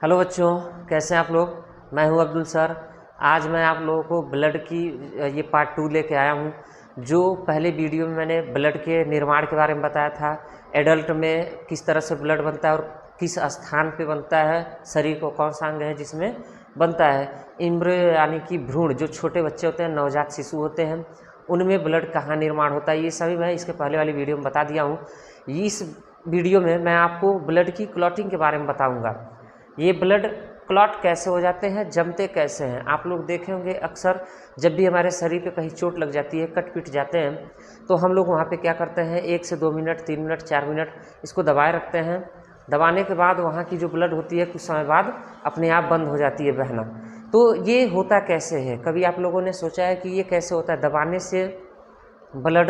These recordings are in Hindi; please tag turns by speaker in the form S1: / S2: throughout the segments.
S1: हेलो बच्चों, कैसे हैं आप लोग। मैं हूं अब्दुल सर। आज मैं आप लोगों को ब्लड की ये पार्ट 2 लेके आया हूं। जो पहले वीडियो में मैंने ब्लड के निर्माण के बारे में बताया था, एडल्ट में किस तरह से ब्लड बनता है और किस स्थान पे बनता है, शरीर को कौन सा अंग है जिसमें बनता है। इम्ब्रियो यानी कि भ्रूण, जो छोटे बच्चे होते हैं, नवजात शिशु होते हैं, उनमें ब्लड कहाँ निर्माण होता है, ये सभी मैं इसके पहले वाली वीडियो में बता दिया हूँ। इस वीडियो में मैं आपको ब्लड की क्लॉटिंग के बारे में बताऊँगा। ये ब्लड क्लॉट कैसे हो जाते हैं, जमते कैसे हैं। आप लोग देखे होंगे अक्सर जब भी हमारे शरीर पे कहीं चोट लग जाती है, कट पिट जाते हैं, तो हम लोग वहाँ पे क्या करते हैं, 1 से 2 मिनट, 3 मिनट, 4 मिनट इसको दबाए रखते हैं। दबाने के बाद वहाँ की जो ब्लड होती है कुछ समय बाद अपने आप बंद हो जाती है बहना। तो ये होता कैसे है, कभी आप लोगों ने सोचा है कि ये कैसे होता है। दबाने से ब्लड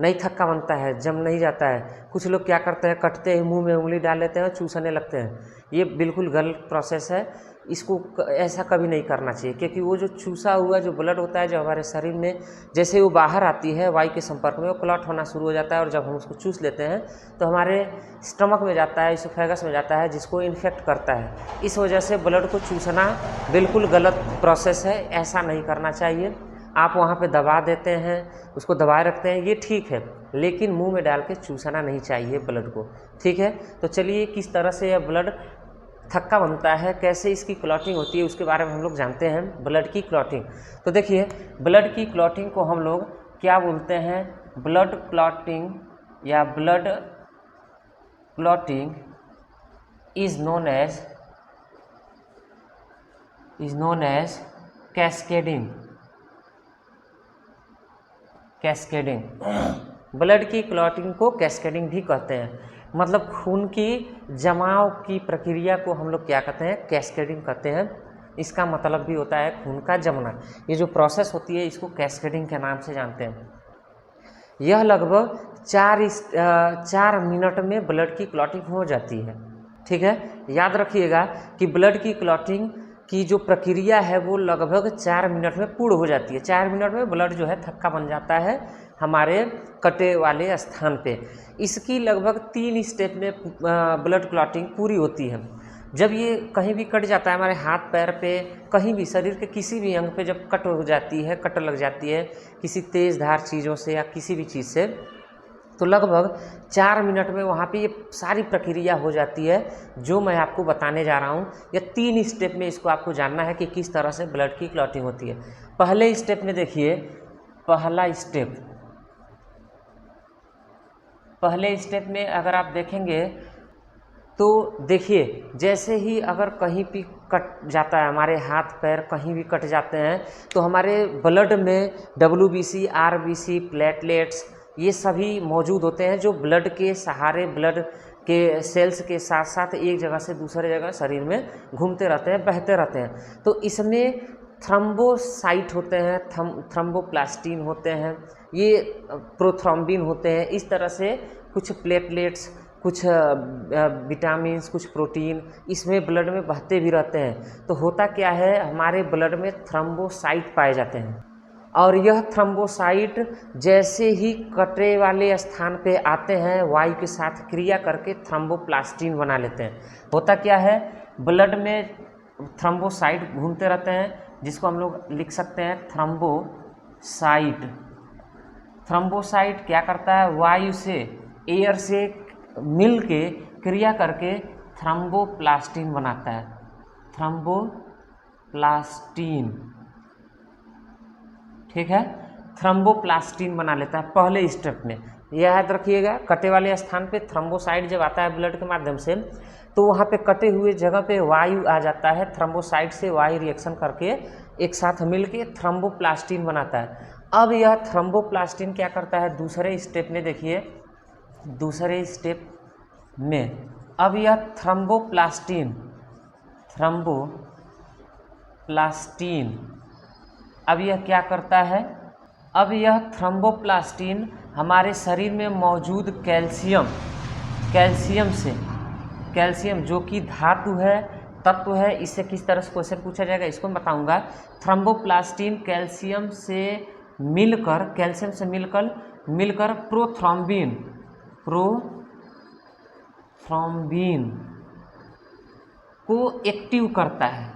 S1: नहीं थक्का बनता है, जम नहीं जाता है। कुछ लोग क्या करते हैं, कटते ही मुंह में उंगली डाल लेते हैं और चूसने लगते हैं। ये बिल्कुल गलत प्रोसेस है। इसको ऐसा कभी नहीं करना चाहिए, क्योंकि वो जो चूसा हुआ जो ब्लड होता है, जो हमारे शरीर में जैसे वो बाहर आती है वायु के संपर्क में, वो क्लॉट होना शुरू हो जाता है। और जब हम उसको चूस लेते हैं तो हमारे स्टमक में जाता है, इसोफेगस में जाता है, जिसको इन्फेक्ट करता है। इस वजह से ब्लड को चूसना बिल्कुल गलत प्रोसेस है, ऐसा नहीं करना चाहिए। आप वहाँ पे दबा देते हैं, उसको दबाए रखते हैं, ये ठीक है, लेकिन मुंह में डाल के चूसना नहीं चाहिए ब्लड को। ठीक है, तो चलिए किस तरह से यह ब्लड थक्का बनता है, कैसे इसकी क्लॉटिंग होती है, उसके बारे में हम लोग जानते हैं। ब्लड की क्लॉटिंग, तो देखिए ब्लड की क्लॉटिंग को हम लोग क्या बोलते हैं, ब्लड क्लॉटिंग या blood clotting is known as cascading. Blood की क्लॉटिंग को कैस्केडिंग भी कहते हैं। मतलब खून की जमाव की प्रक्रिया को हम लोग क्या कहते हैं, कैस्केडिंग कहते हैं। इसका मतलब भी होता है खून का जमना। ये जो प्रोसेस होती है इसको कैस्केडिंग के नाम से जानते हैं। यह लगभग 4 मिनट में ब्लड की क्लॉटिंग हो जाती है। ठीक है, याद रखिएगा कि ब्लड की क्लॉटिंग की जो प्रक्रिया है वो लगभग 4 मिनट में पूर्ण हो जाती है। 4 मिनट में ब्लड जो है थक्का बन जाता है हमारे कटे वाले स्थान पे। इसकी लगभग 3 स्टेप में ब्लड क्लॉटिंग पूरी होती है। जब ये कहीं भी कट जाता है, हमारे हाथ पैर पे, कहीं भी शरीर के किसी भी अंग पे जब कट हो जाती है, कट लग जाती है किसी तेज़ धार चीज़ों से या किसी भी चीज़ से, तो लगभग 4 मिनट में वहाँ पे ये सारी प्रक्रिया हो जाती है जो मैं आपको बताने जा रहा हूँ। या 3 स्टेप में इसको आपको जानना है कि किस तरह से ब्लड की क्लॉटिंग होती है। पहले स्टेप में देखिए, पहले स्टेप में अगर आप देखेंगे तो देखिए, जैसे ही अगर कहीं भी कट जाता है, हमारे हाथ पैर कहीं भी कट जाते हैं, तो हमारे ब्लड में WBC, RBC, प्लेटलेट्स ये सभी मौजूद होते हैं, जो ब्लड के सहारे ब्लड के सेल्स के साथ साथ एक जगह से दूसरे जगह शरीर में घूमते रहते हैं, बहते रहते हैं। तो इसमें थ्रम्बोसाइट होते हैं, थ्रम्बोप्लास्टिन होते हैं, ये प्रोथ्रम्बिन होते हैं। इस तरह से कुछ प्लेटलेट्स, कुछ विटामिन्स, कुछ प्रोटीन इसमें ब्लड में बहते भी रहते हैं। तो होता क्या है, हमारे ब्लड में थ्रम्बोसाइट पाए जाते हैं, और यह थ्रम्बोसाइट जैसे ही कटे वाले स्थान पे आते हैं, वायु के साथ क्रिया करके थ्रम्बोप्लास्टिन बना लेते हैं। होता क्या है, ब्लड में थ्रम्बोसाइट घूमते रहते हैं, जिसको हम लोग लिख सकते हैं थ्रम्बोसाइट। थ्रम्बोसाइट क्या करता है, वायु से, एयर से मिल के क्रिया करके थ्रम्बोप्लास्टिन बनाता है। थ्रम्बोप्लास्टिन, ठीक है, थ्रम्बोप्लास्टिन बना लेता है पहले स्टेप में। याद रखिएगा, कटे वाले स्थान पे थ्रम्बोसाइट जब आता है ब्लड के माध्यम से, तो वहाँ पे कटे हुए जगह पे वायु आ जाता है, थ्रम्बोसाइट से वायु रिएक्शन करके एक साथ मिल के थ्रम्बोप्लास्टिन बनाता है। अब यह थ्रम्बोप्लास्टिन क्या करता है, दूसरे स्टेप में देखिए, दूसरे स्टेप में अब यह थ्रम्बोप्लास्टिन अब यह क्या करता है, अब यह थ्रम्बोप्लास्टिन हमारे शरीर में मौजूद कैल्शियम जो कि धातु है, तत्व है, इससे किस तरह से क्वेश्चन पूछा जाएगा इसको मैं बताऊंगा। थ्रम्बोप्लास्टिन कैल्शियम से मिलकर प्रोथ्रम्बिन को एक्टिव करता है,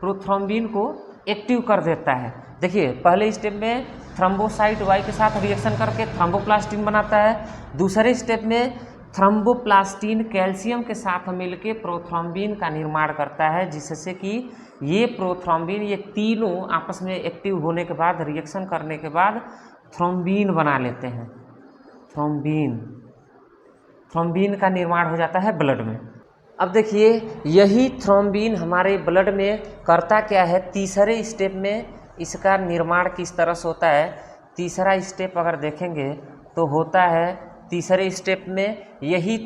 S1: प्रोथ्रोम्बिन को एक्टिव कर देता है। देखिए पहले स्टेप में थ्रोम्बोसाइट वाई के साथ रिएक्शन करके थ्रोम्बोप्लास्टिन बनाता है, दूसरे स्टेप में थ्रोम्बोप्लास्टिन कैल्शियम के साथ मिलके प्रोथ्रोम्बिन का निर्माण करता है, जिससे कि ये प्रोथ्रोम्बिन ये तीनों आपस में एक्टिव होने के बाद रिएक्शन करने के बाद थ्रोम्बिन बना लेते हैं। थ्रोम्बिन का निर्माण हो जाता है ब्लड में। अब देखिए यही थ्रोम्बिन हमारे ब्लड में करता क्या है, तीसरे स्टेप में इसका निर्माण किस तरह से होता है। तीसरा स्टेप अगर देखेंगे तो होता है तीसरे स्टेप में यही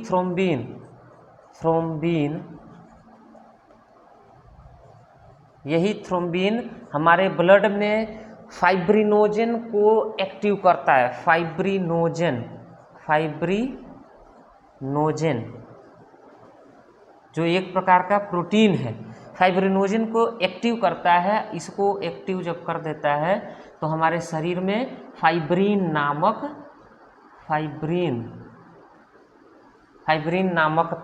S1: थ्रोम्बिन हमारे ब्लड में फाइब्रिनोजन को एक्टिव करता है। फाइब्रिनोजन जो एक प्रकार का प्रोटीन है, फाइब्रिनोजन को एक्टिव करता है। इसको एक्टिव जब कर देता है तो हमारे शरीर में फाइब्रिन नामक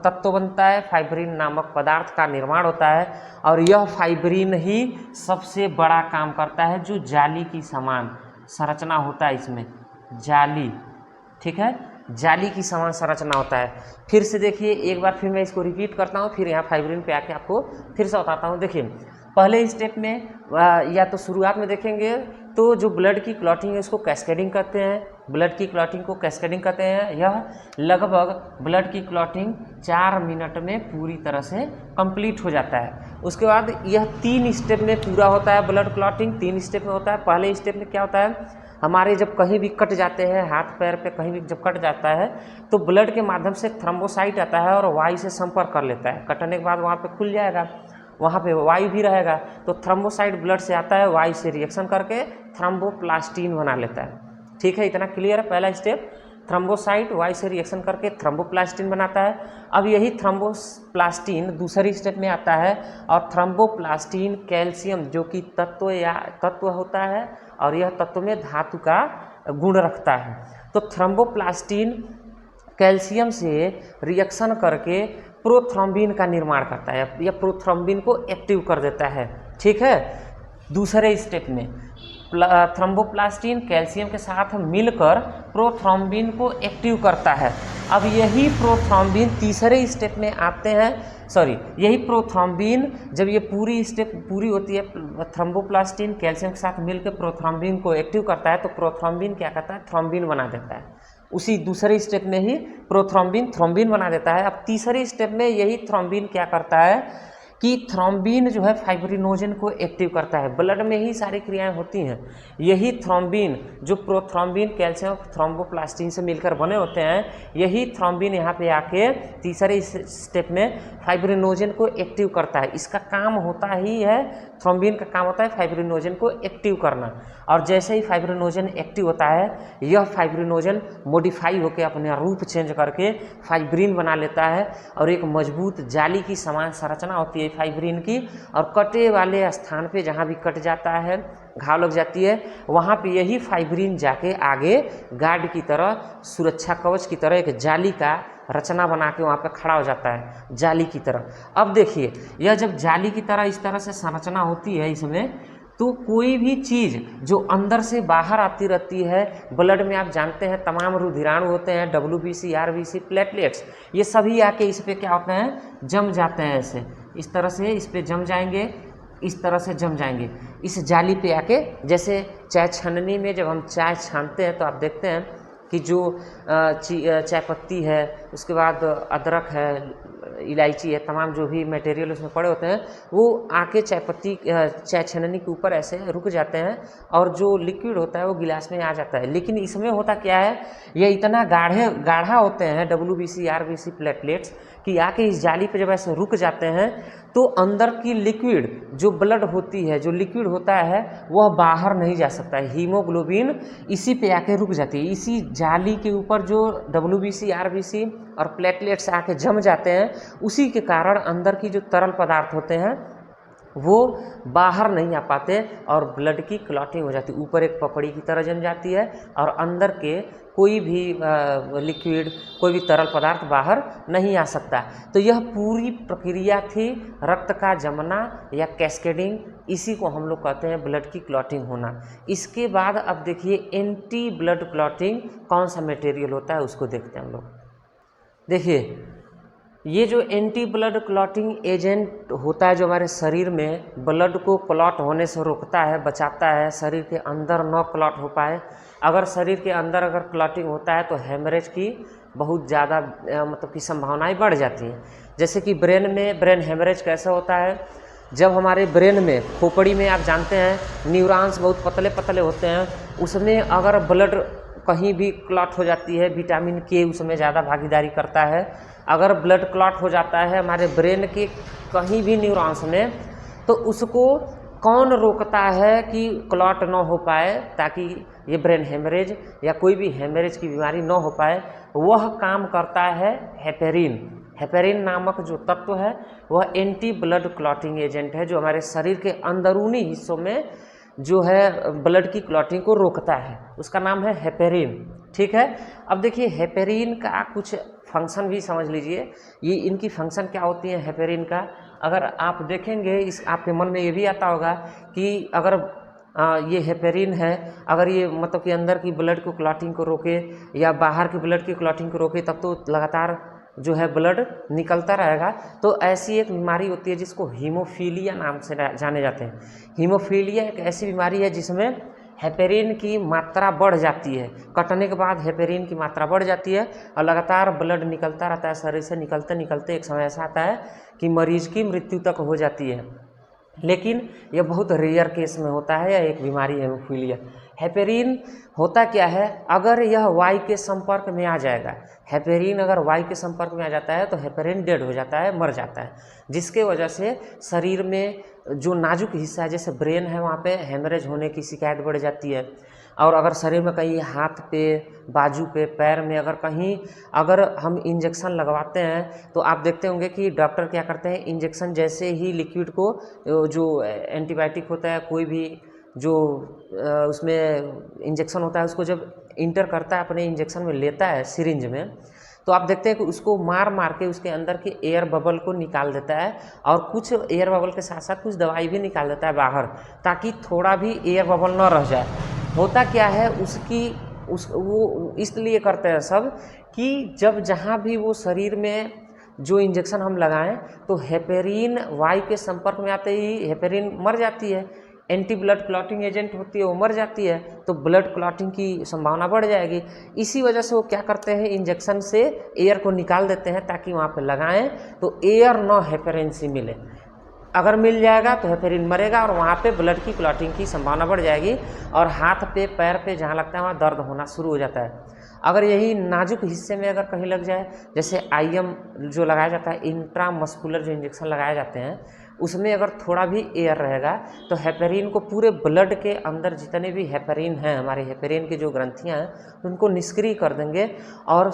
S1: तत्व बनता है, फाइब्रिन नामक पदार्थ का निर्माण होता है, और यह फाइब्रिन ही सबसे बड़ा काम करता है। जो जाली की समान संरचना होता है इसमें, जाली, ठीक है, जाली की समान संरचना होता है। फिर से देखिए एक बार फिर मैं इसको रिपीट करता हूँ, फिर यहाँ फाइब्रिन पे आके आपको फिर से बताता हूँ। देखिए पहले स्टेप में या तो शुरुआत में देखेंगे तो जो ब्लड की क्लॉटिंग है उसको कैस्केडिंग कहते हैं, ब्लड की क्लॉटिंग को कैस्केडिंग कहते हैं। यह लगभग ब्लड की क्लॉटिंग 4 मिनट में पूरी तरह से कंप्लीट हो जाता है। उसके बाद यह 3 स्टेप में पूरा होता है ब्लड क्लॉटिंग, 3 स्टेप में होता है। पहले स्टेप में क्या होता है, हमारे जब कहीं भी कट जाते हैं, हाथ पैर पे कहीं भी जब कट जाता है तो ब्लड के माध्यम से थ्रोम्बोसाइट आता है और वायु से संपर्क कर लेता है। कटने के बाद वहाँ पे खुल जाएगा, वहाँ पे वायु भी रहेगा, तो थ्रोम्बोसाइट ब्लड से आता है, वायु से रिएक्शन करके थ्रोम्बोप्लास्टिन बना लेता है। ठीक है, इतना क्लियर है। पहला स्टेप, थ्रोम्बोसाइट वायु से रिएक्शन करके थ्रोम्बोप्लास्टिन बनाता है। अब यही थ्रोम्बोप्लास्टिन दूसरी स्टेप में आता है और थ्रोम्बोप्लास्टिन कैल्शियम जो कि तत्व होता है और यह तत्व में धातु का गुण रखता है, तो थ्रोम्बोप्लास्टिन कैल्शियम से रिएक्शन करके प्रोथ्रोम्बिन का निर्माण करता है। यह प्रोथ्रोम्बिन को एक्टिव कर देता है। ठीक है, दूसरे स्टेप में थ्रोम्बोप्लास्टिन कैल्शियम के साथ मिलकर प्रोथ्रोम्बिन को एक्टिव करता है। अब यही प्रोथ्रोम्बिन तीसरे स्टेप में आते हैं, यही प्रोथ्रोम्बिन जब ये पूरी स्टेप पूरी होती है, थ्रोम्बोप्लास्टिन कैल्शियम के साथ मिलकर प्रोथ्रोम्बिन को एक्टिव करता है, तो प्रोथ्रोम्बिन क्या करता है, थ्रोम्बिन बना देता है। उसी दूसरे स्टेप में ही थ्रोम्बिन बना देता है। अब तीसरे स्टेप में यही थ्रोम्बिन क्या करता है कि थ्रोम्बिन जो है फाइब्रिनोजन को एक्टिव करता है। ब्लड में ही सारी क्रियाएं होती हैं। यही थ्रोम्बिन जो प्रोथ्रोम्बिन कैल्शियम थ्रोम्बोप्लास्टिन से मिलकर बने होते हैं, यही थ्रोम्बिन यहाँ पे आके तीसरे स्टेप में फाइब्रिनोजन को एक्टिव करता है। इसका काम होता ही है, थ्रोम्बिन का काम होता है फाइब्रिनोजन को एक्टिव करना। और जैसे ही फाइब्रिनोजन एक्टिव होता है, यह फाइब्रिनोजन मॉडिफाई होकर अपने रूप चेंज करके फाइब्रिन बना लेता है और एक मजबूत जाली की समान संरचना होती है फाइब्रिन की। और कटे वाले स्थान पे जहाँ भी कट जाता है, घाव लग जाती है, वहाँ पे यही फाइब्रिन जाके आगे गार्ड की तरह, सुरक्षा कवच की तरह एक जाली का रचना बना के वहाँ पे खड़ा हो जाता है, जाली की तरह। अब देखिए यह जब जाली की तरह इस तरह से संरचना होती है इसमें, तो कोई भी चीज़ जो अंदर से बाहर आती रहती है, ब्लड में आप जानते हैं तमाम रुधिराणु होते हैं, WBC, RBC, प्लेटलेट्स, ये सभी आके इस पर क्या होते हैं, जम जाते हैं। ऐसे इस तरह से इस पर जम जाएंगे, इस तरह से जम जाएंगे इस जाली पे आके। जैसे चाय छन्नी में जब हम चाय छानते हैं तो आप देखते हैं कि जो चाय पत्ती है, उसके बाद अदरक है, इलायची है, तमाम जो भी मटेरियल उसमें पड़े होते हैं, वो आके चाय छन्नी के ऊपर ऐसे रुक जाते हैं और जो लिक्विड होता है वो गिलास में आ जाता है। लेकिन इसमें होता क्या है, ये इतना गाढ़ा होते हैं WBC, RBC प्लेटलेट्स कि आके इस जाली पे जब ऐसे रुक जाते हैं तो अंदर की लिक्विड जो ब्लड होती है, जो लिक्विड होता है, वह बाहर नहीं जा सकता है। हीमोग्लोबिन इसी पे आके रुक जाती है। इसी जाली के ऊपर जो WBC, RBC और प्लेटलेट्स आके जम जाते हैं, उसी के कारण अंदर की जो तरल पदार्थ होते हैं वो बाहर नहीं आ पाते और ब्लड की क्लॉटिंग हो जाती है, ऊपर एक पपड़ी की तरह जम जाती है और अंदर के कोई भी लिक्विड, कोई भी तरल पदार्थ बाहर नहीं आ सकता। तो यह पूरी प्रक्रिया थी रक्त का जमना या कैस्केडिंग, इसी को हम लोग कहते हैं ब्लड की क्लॉटिंग होना। इसके बाद अब देखिए एंटी ब्लड क्लॉटिंग कौन सा मटेरियल होता है उसको देखते हैं हम लोग। देखिए ये जो एंटी ब्लड क्लॉटिंग एजेंट होता है जो हमारे शरीर में ब्लड को क्लॉट होने से रोकता है, बचाता है, शरीर के अंदर न क्लॉट हो पाए। अगर शरीर के अंदर अगर क्लॉटिंग होता है तो हेमरेज की बहुत ज़्यादा मतलब की संभावनाएं बढ़ जाती हैं। जैसे कि ब्रेन में ब्रेन हेमरेज कैसे होता है, जब हमारे ब्रेन में खोपड़ी में आप जानते हैं न्यूरॉन्स बहुत पतले पतले होते हैं, उसमें अगर ब्लड कहीं भी क्लॉट हो जाती है, विटामिन के उसमें ज़्यादा भागीदारी करता है। अगर ब्लड क्लॉट हो जाता है हमारे ब्रेन के कहीं भी न्यूरॉन्स में, तो उसको कौन रोकता है कि क्लॉट ना हो पाए, ताकि ये ब्रेन हेमरेज या कोई भी हेमरेज की बीमारी ना हो पाए, वह काम करता है हेपेरिन। हेपेरिन नामक जो तत्व है वह एंटी ब्लड क्लॉटिंग एजेंट है जो हमारे शरीर के अंदरूनी हिस्सों में जो है ब्लड की क्लॉटिंग को रोकता है, उसका नाम है हेपेरिन। ठीक है, अब देखिए हेपेरिन का कुछ फंक्शन भी समझ लीजिए, ये इनकी फंक्शन क्या होती है हेपेरिन का। अगर आप देखेंगे इस आपके मन में ये भी आता होगा कि अगर ये हेपेरिन है, अगर ये मतलब कि अंदर की ब्लड को क्लॉटिंग को रोके या बाहर की ब्लड की क्लॉटिंग को रोके तब तो लगातार जो है ब्लड निकलता रहेगा। तो ऐसी एक बीमारी होती है जिसको हीमोफीलिया नाम से जाने जाते हैं। हीमोफीलिया एक ऐसी बीमारी है जिसमें हेपेरिन की मात्रा बढ़ जाती है, कटने के बाद हेपेरिन की मात्रा बढ़ जाती है और लगातार ब्लड निकलता रहता है शरीर से, निकलते निकलते एक समय ऐसा आता है कि मरीज की मृत्यु तक हो जाती है। लेकिन यह बहुत रेयर केस में होता है, यह एक बीमारी है हेमोफीलिया। हेपेरिन होता क्या है, अगर यह वायु के संपर्क में आ जाएगा, हेपेरिन अगर वायु के संपर्क में आ जाता है तो हेपेरिन डेड हो जाता है, मर जाता है, जिसके वजह से शरीर में जो नाजुक हिस्सा है जैसे ब्रेन है वहाँ पे हेमरेज होने की शिकायत बढ़ जाती है। और अगर शरीर में कहीं हाथ पे, बाजू पे, पैर में अगर कहीं अगर हम इंजेक्शन लगवाते हैं तो आप देखते होंगे कि डॉक्टर क्या करते हैं, इंजेक्शन जैसे ही लिक्विड को जो एंटीबायोटिक होता है कोई भी जो उसमें इंजेक्शन होता है उसको जब इंटर करता है अपने इंजेक्शन में लेता है सिरिंज में, तो आप देखते हैं कि उसको मार मार के उसके अंदर के एयर बबल को निकाल देता है और कुछ एयर बबल के साथ साथ कुछ दवाई भी निकाल देता है बाहर, ताकि थोड़ा भी एयर बबल न रह जाए। होता क्या है वो इसलिए करते हैं सब कि जब जहाँ भी वो शरीर में जो इंजेक्शन हम लगाएं तो हेपेरिन वायु के संपर्क में आते ही हेपेरिन मर जाती है, एंटी ब्लड क्लॉटिंग एजेंट होती है वो मर जाती है, तो ब्लड क्लॉटिंग की संभावना बढ़ जाएगी। इसी वजह से वो क्या करते हैं, इंजेक्शन से एयर को निकाल देते हैं ताकि वहाँ पे लगाएं तो एयर न हेपेरिन से मिले। अगर मिल जाएगा तो हेपेरिन मरेगा और वहाँ पे ब्लड की क्लॉटिंग की संभावना बढ़ जाएगी और हाथ पे पैर पे जहाँ लगता है वहाँ दर्द होना शुरू हो जाता है। अगर यही नाजुक हिस्से में अगर कहीं लग जाए, जैसे आईएम जो लगाया जाता है, इंट्रामस्कुलर जो इंजेक्शन लगाए जाते हैं, उसमें अगर थोड़ा भी एयर रहेगा तो हेपेरिन को पूरे ब्लड के अंदर जितने भी हेपेरिन हैं, हमारे हेपेरिन की जो ग्रंथियाँ हैं उनको निष्क्रिय कर देंगे और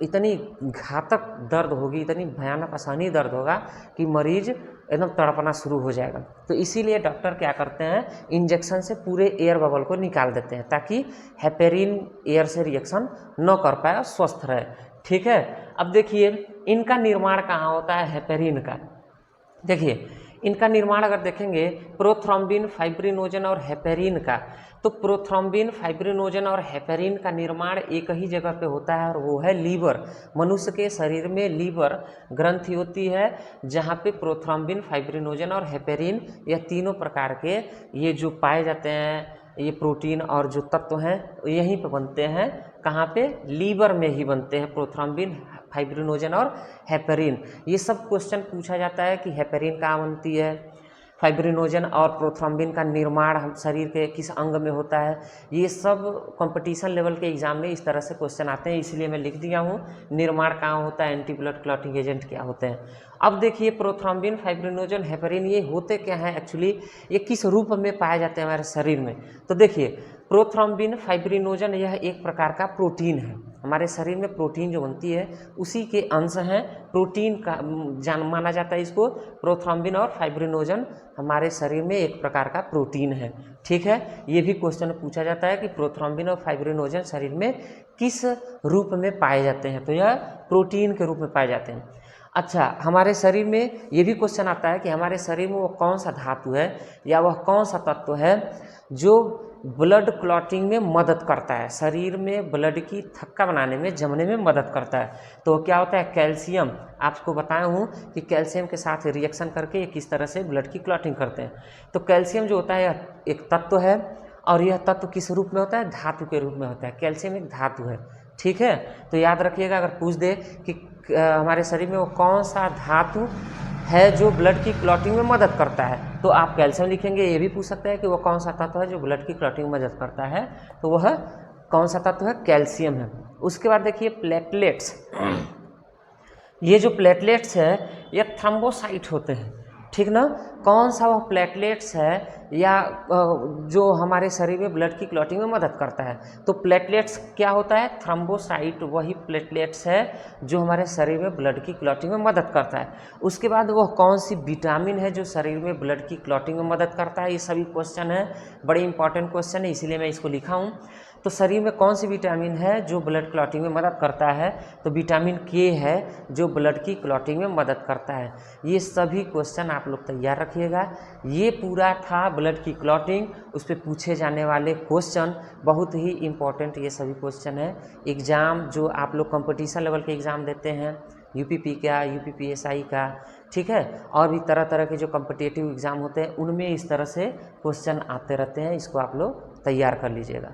S1: इतनी घातक दर्द होगी, इतनी भयानक आसानी दर्द होगा कि मरीज एकदम तड़पना शुरू हो जाएगा। तो इसीलिए डॉक्टर क्या करते हैं, इंजेक्शन से पूरे एयर बबल को निकाल देते हैं ताकि हेपेरिन एयर से रिएक्शन न कर पाए और स्वस्थ रहे। ठीक है, अब देखिए इनका निर्माण कहाँ होता है हेपेरिन का। देखिए इनका निर्माण अगर देखेंगे प्रोथ्रोम्बिन, फाइब्रिनोजन और हेपेरिन का, तो प्रोथ्रोम्बिन, फाइब्रिनोजन और हेपेरिन का निर्माण एक ही जगह पे होता है और वो है लीवर। मनुष्य के शरीर में लीवर ग्रंथि होती है जहाँ पे प्रोथ्रोम्बिन, फाइब्रिनोजन और हेपेरिन यह तीनों प्रकार के ये जो पाए जाते हैं ये प्रोटीन और जो तत्व हैं यहीं पे बनते हैं। कहाँ पे, लीवर में ही बनते हैं प्रोथ्रोम्बिन, फाइब्रिनोजन और हेपेरिन। ये सब क्वेश्चन पूछा जाता है कि हेपेरिन कहाँ बनती है, फाइब्रिनोजन और प्रोथ्रोम्बिन का निर्माण हम शरीर के किस अंग में होता है। ये सब कंपटीशन लेवल के एग्जाम में इस तरह से क्वेश्चन आते हैं, इसलिए मैं लिख दिया हूँ निर्माण कहाँ होता है, एंटी ब्लड क्लॉटिंग एजेंट क्या होते हैं। अब देखिए प्रोथ्रोम्बिन, फाइब्रिनोजन, हेपेरिन ये होते क्या हैं एक्चुअली, ये किस रूप में पाए जाते हैं हमारे शरीर में। तो देखिए प्रोथ्रोम्बिन फाइब्रिनोजन यह एक प्रकार का प्रोटीन है। हमारे शरीर में प्रोटीन जो बनती है उसी के अंश हैं, प्रोटीन का माना जाता है इसको। प्रोथ्रोम्बिन और फाइब्रिनोजन हमारे शरीर में एक प्रकार का प्रोटीन है। ठीक है, ये भी क्वेश्चन पूछा जाता है कि प्रोथ्रोम्बिन और फाइब्रिनोजन शरीर में किस रूप में पाए जाते हैं, तो यह प्रोटीन के रूप में पाए जाते हैं। अच्छा, हमारे शरीर में ये भी क्वेश्चन आता है कि हमारे शरीर में वो कौन सा धातु है या वह कौन सा तत्व है जो ब्लड क्लॉटिंग में मदद करता है, शरीर में ब्लड की थक्का बनाने में, जमने में मदद करता है। तो क्या होता है, कैल्शियम। आपको बताया हूँ कि कैल्शियम के साथ रिएक्शन करके ये किस तरह से ब्लड की क्लॉटिंग करते हैं। तो कैल्शियम जो होता है यह एक तत्व है, और यह तत्व किस रूप में होता है, धातु के रूप में होता है। कैल्शियम एक धातु है। ठीक है, तो याद रखिएगा, अगर पूछ दे कि हमारे शरीर में वो कौन सा धातु है जो ब्लड की क्लॉटिंग में मदद करता है, तो आप कैल्शियम लिखेंगे। ये भी पूछ सकते हैं कि वो कौन सा तत्व है जो ब्लड की क्लॉटिंग में मदद करता है, तो वह कौन सा तत्व है, कैल्शियम है। उसके बाद देखिए प्लेटलेट्स। ये जो प्लेटलेट्स है ये थ्रोम्बोसाइट होते हैं। ठीक ना, कौन सा वह प्लेटलेट्स है या जो हमारे शरीर में ब्लड की क्लॉटिंग में मदद करता है। तो प्लेटलेट्स क्या होता है, थ्रोम्बोसाइट वही प्लेटलेट्स है जो हमारे शरीर में ब्लड की क्लॉटिंग में मदद करता है। उसके बाद वह कौन सी विटामिन है जो शरीर में ब्लड की क्लॉटिंग में मदद करता है। ये सभी क्वेश्चन है, बड़े इंपॉर्टेंट क्वेश्चन है, इसीलिए मैं इसको लिखा हूँ। तो शरीर में कौन सी विटामिन है जो ब्लड क्लॉटिंग में मदद करता है, तो विटामिन के है जो ब्लड की क्लॉटिंग में मदद करता है। ये सभी क्वेश्चन आप लोग तैयार रखिएगा। ये पूरा था ब्लड की क्लॉटिंग, उस पर पूछे जाने वाले क्वेश्चन, बहुत ही इम्पोर्टेंट ये सभी क्वेश्चन है। एग्ज़ाम जो आप लोग कंपटीशन लेवल के एग्ज़ाम देते हैं, यूपीपी का, यूपीपीएसआई का, ठीक है, और भी तरह तरह के जो कॉम्पिटिटिव एग्ज़ाम होते हैं उनमें इस तरह से क्वेश्चन आते रहते हैं। इसको आप लोग तैयार कर लीजिएगा।